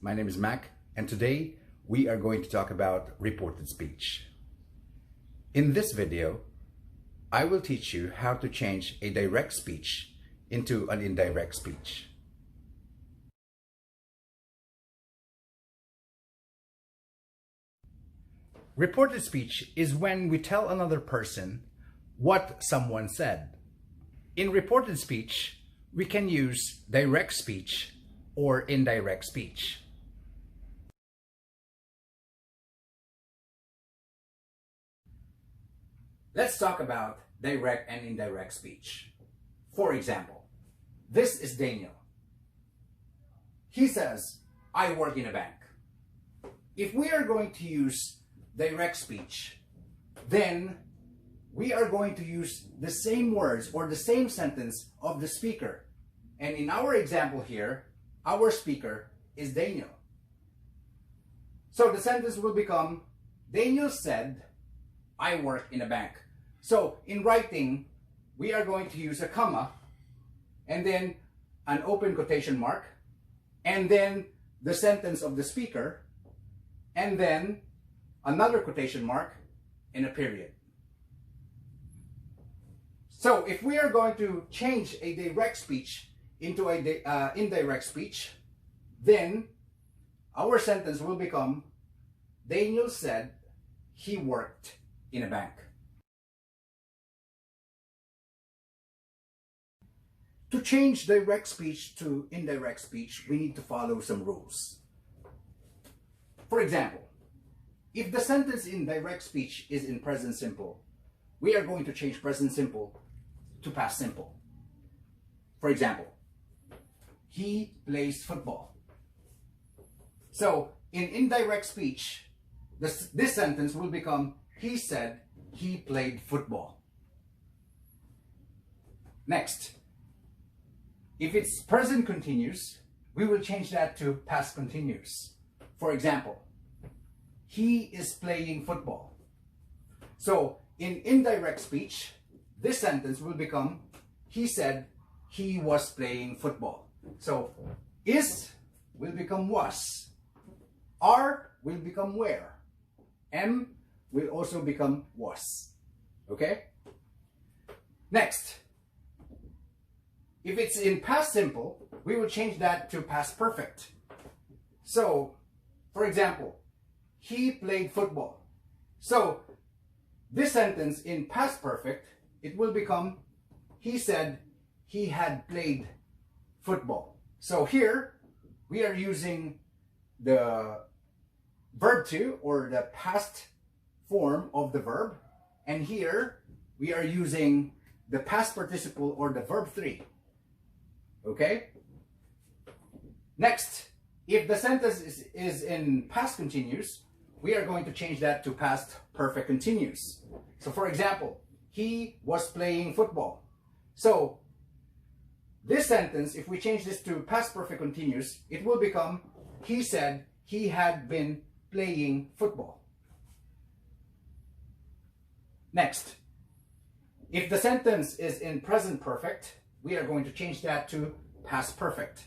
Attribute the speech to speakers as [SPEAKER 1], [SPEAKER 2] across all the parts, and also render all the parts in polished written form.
[SPEAKER 1] My name is Mac, and today we are going to talk about reported speech. In this video, I will teach you how to change a direct speech into an indirect speech. Reported speech is when we tell another person what someone said. In reported speech, we can use direct speech or indirect speech. Let's talk about direct and indirect speech. For example, this is Daniel. He says, I work in a bank. If we are going to use direct speech, then we are going to use the same words or the same sentence of the speaker. And in our example here, our speaker is Daniel. So the sentence will become, Daniel said, I work in a bank. So in writing, we are going to use a comma and then an open quotation mark and then the sentence of the speaker and then another quotation mark and a period. So if we are going to change a direct speech into an indirect speech, then our sentence will become, Daniel said he worked in a bank. To change direct speech to indirect speech, we need to follow some rules. For example, if the sentence in direct speech is in present simple, we are going to change present simple to past simple. For example, he plays football. So in indirect speech, this sentence will become, he said he played football. Next, if it's present continuous, we will change that to past continuous. For example, he is playing football. So in indirect speech, this sentence will become, he said he was playing football. So is will become was. Are will become were. Am will also become was. Okay? Next, if it's in past simple, we will change that to past perfect. So, for example, he played football. So, this sentence in past perfect, it will become, he said he had played football. So here, we are using the verb to, or the past form of the verb. And here, we are using the past participle or the verb 3. Okay? Next, if the sentence is in past continuous, we are going to change that to past perfect continuous. So for example, he was playing football. So this sentence, if we change this to past perfect continuous, it will become, he said he had been playing football. Next, if the sentence is in present perfect, we are going to change that to past perfect.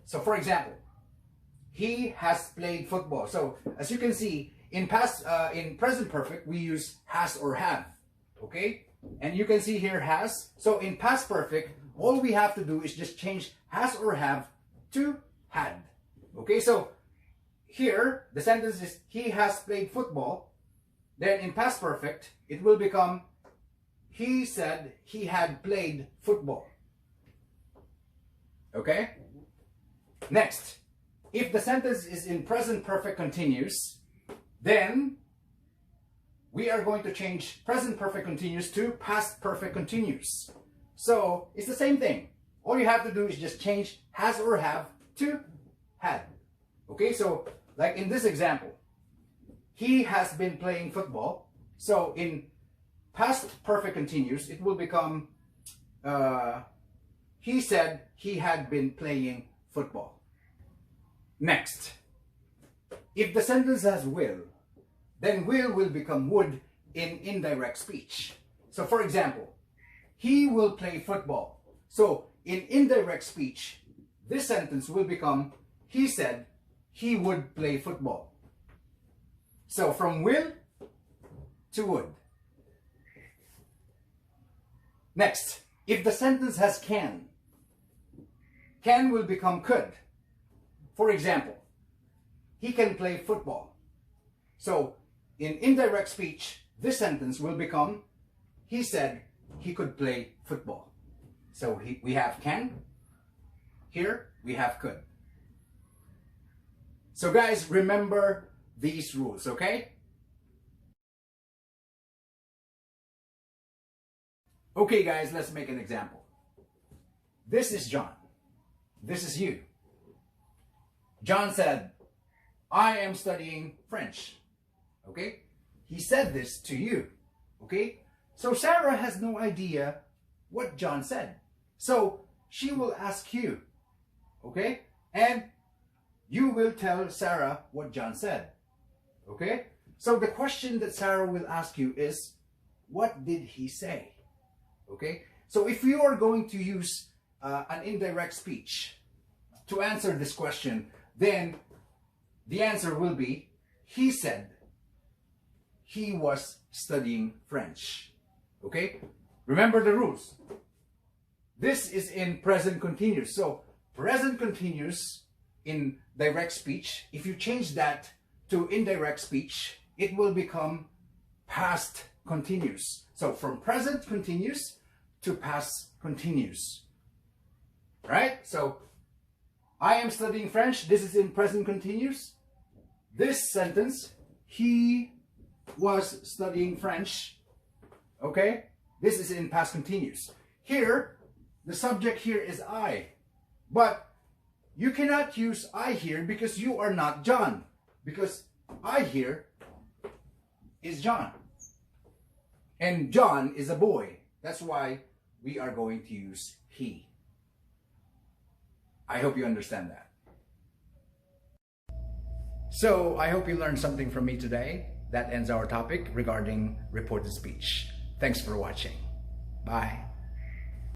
[SPEAKER 1] So for example, he has played football. So as you can see, in present perfect, we use has or have. Okay? And you can see here has. So in past perfect, all we have to do is just change has or have to had. Okay? So here, the sentence is he has played football. Then in past perfect, it will become he said he had played football. Okay? Next, if the sentence is in present perfect continuous, then we are going to change present perfect continuous to past perfect continuous. So it's the same thing. All you have to do is just change has or have to had. Okay, so like in this example, he has been playing football. So in past perfect continuous, it will become he said he had been playing football. Next, if the sentence has will, then will become would in indirect speech. So for example, he will play football. So in indirect speech, this sentence will become, he said he would play football. So from will to would. Next, if the sentence has can will become could. For example, he can play football. So in indirect speech, this sentence will become, he said he could play football. So we have can, here we have could. So guys, remember these rules, okay? Okay guys, let's make an example. This is John. This is you. John said, I am studying French. Okay? He said this to you. Okay? So Sarah has no idea what John said. So she will ask you. Okay? And you will tell Sarah what John said. Okay? So the question that Sarah will ask you is, what did he say? Okay? So if you are going to use an indirect speech to answer this question, then the answer will be, he said he was studying French. Okay? Remember the rules. This is in present continuous. So present continuous in direct speech, if you change that to indirect speech, it will become past continuous. So from present continuous to past continuous. Right? So I am studying French. This is in present continuous. This sentence, he was studying French. Okay? This is in past continuous. Here, the subject here is I. But you cannot use I here because you are not John. Because I here is John. And John is a boy. That's why we are going to use he. I hope you understand that. So I hope you learned something from me today. That ends our topic regarding reported speech. Thanks for watching. Bye.